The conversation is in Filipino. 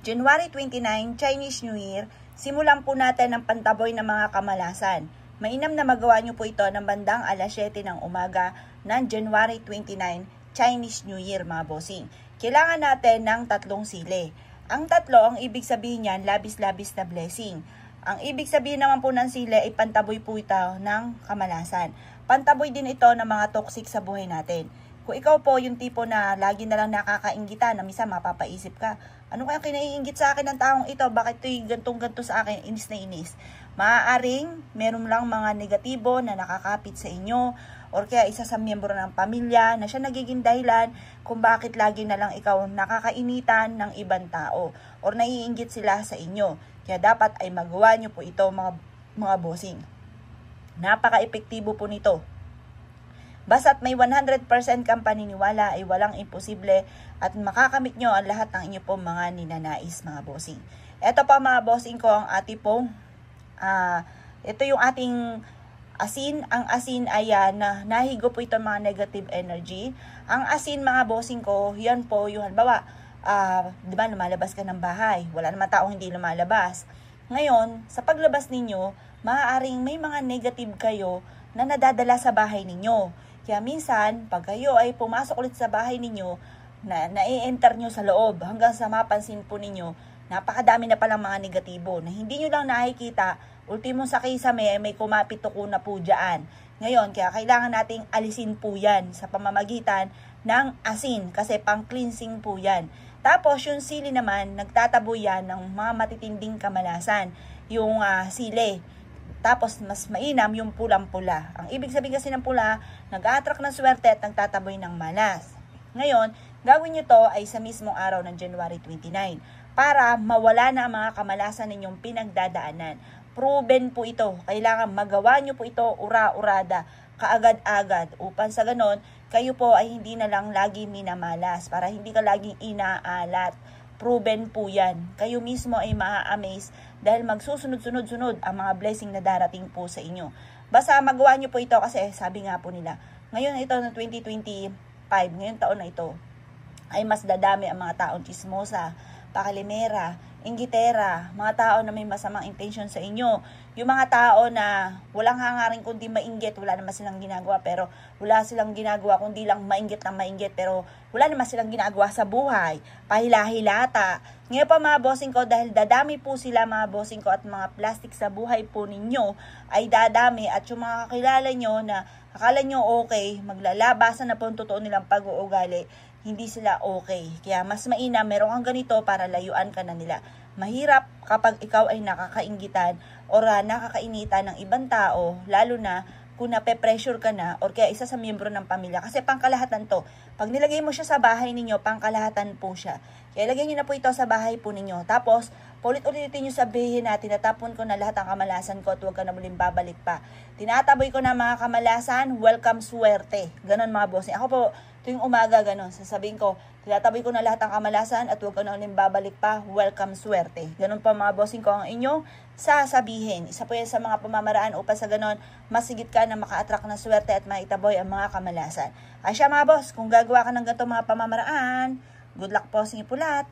January 29, Chinese New Year, simulan po natin ang pantaboy ng mga kamalasan. Mainam na magawa nyo po ito ng bandang alas 7 ng umaga ng January 29, Chinese New Year mga bossing. Kailangan natin ng 3 sili. Ang 3, ang ibig sabihin niyan, labis-labis na blessing. Ang ibig sabihin naman po ng sili ay pantaboy po ito ng kamalasan. Pantaboy din ito ng mga toxic sa buhay natin. Kung ikaw po yung tipo na lagi na lang nakakainggitan, na minsan mapapaisip ka, ano kaya kinaiinggit sa akin ng taong ito? Bakit ito'y gantong-ganto sa akin? Inis na inis. Maaaring meron lang mga negatibo na nakakapit sa inyo, or kaya isa sa miyembro ng pamilya na siya nagiging dahilan kung bakit lagi na lang ikaw nakakainitan ng ibang tao, or naiinggit sila sa inyo. Kaya dapat ay magawa nyo po ito mga bossing. Napaka-epektibo po nito. Basta't may 100% kang paniniwala ay walang imposible at makakamit nyo ang lahat ng inyo pong mga ninanais mga bossing. Ito pa mga bossing ko ang ating pong, ito yung ating asin. Ang asin ay nahigo po ito mga negative energy. Ang asin mga bossing ko, yan po yung halimbawa, diba lumalabas ka ng bahay, wala naman taong hindi lumalabas. Ngayon, sa paglabas ninyo, maaaring may mga negative kayo na nadadala sa bahay ninyo. Kaya minsan, pag kayo ay pumasok ulit sa bahay ninyo, na-enter nyo sa loob, hanggang sa mapansin po ninyo, napakadami na palang mga negatibo, na hindi nyo lang nakikita, ultimo sa kisame, may kumapituko na po dyan. Ngayon, kaya kailangan nating alisin po yan sa pamamagitan ng asin, kasi pang-cleansing po yan. Tapos, yung sili naman, nagtatabo yan ng mga matitinding kamalasan, yung sili. Tapos, mas mainam yung pulang-pula. Ang ibig sabihin kasi ng pula, nag-a-attract ng swerte at nagtataboy ng malas. Ngayon, gawin nyo to ay sa mismong araw ng January 29 para mawala na ang mga kamalasan ninyong pinagdadaanan. Proven po ito. Kailangan magawa nyo po ito ura-urada, kaagad-agad. Upang sa ganon, kayo po ay hindi na lang lagi minamalas para hindi ka laging inaalat. Proven po yan. Kayo mismo ay maa-amaze dahil magsusunod-sunod-sunod ang mga blessing na darating po sa inyo. Basta magawa nyo po ito kasi sabi nga po nila, ngayon ito ng 2025, ngayon taon na ito, ay mas dadami ang mga taong chismosa, pakalimera, inggitera, mga tao na may masamang intention sa inyo. Yung mga tao na walang hangarin kundi mainggit, wala naman silang ginagawa, pero wala silang ginagawa kundi lang mainggit ng mainggit, pero wala naman silang ginagawa sa buhay, pahila-hilata. Ngayon pa mga bossing ko, dahil dadami po sila mga bossing ko at mga plastic sa buhay po ninyo ay dadami, at yung mga kakilala nyo na akala nyo okay, maglalabasan na po ang totoo nilang pag-uugali, hindi sila okay. Kaya mas mainam, meron kang ganito para layuan ka na nila. Mahirap kapag ikaw ay nakakainggitan o nakakainitan ng ibang tao, lalo na kung nape-pressure ka na or kaya isa sa miyembro ng pamilya. Kasi pangkalahatan to. Pag nilagay mo siya sa bahay ninyo, pangkalahatan po siya. Kaya lagay nyo na po ito sa bahay po ninyo. Tapos, ulit-ulitin nyo sabihin na tinatapon ko na lahat ng kamalasan ko at huwag ka na muling babalik pa. Tinataboy ko na mga kamalasan, welcome swerte. Ganon mga bossing. Ako po, tuwing umaga ganon, sasabihin ko, tinataboy ko na lahat ng kamalasan at huwag ka na muling babalik pa, welcome swerte. Ganon pa mga bossing ko ang inyong sasabihin. Isa po yan sa mga pamamaraan upang sa ganon, masigit ka na maka-attract ng swerte at maitaboy ang mga kamalasan. Ay siya mga boss, kung gagawa ka ng ganito mga pamamaraan, good luck po sa inyo po lahat.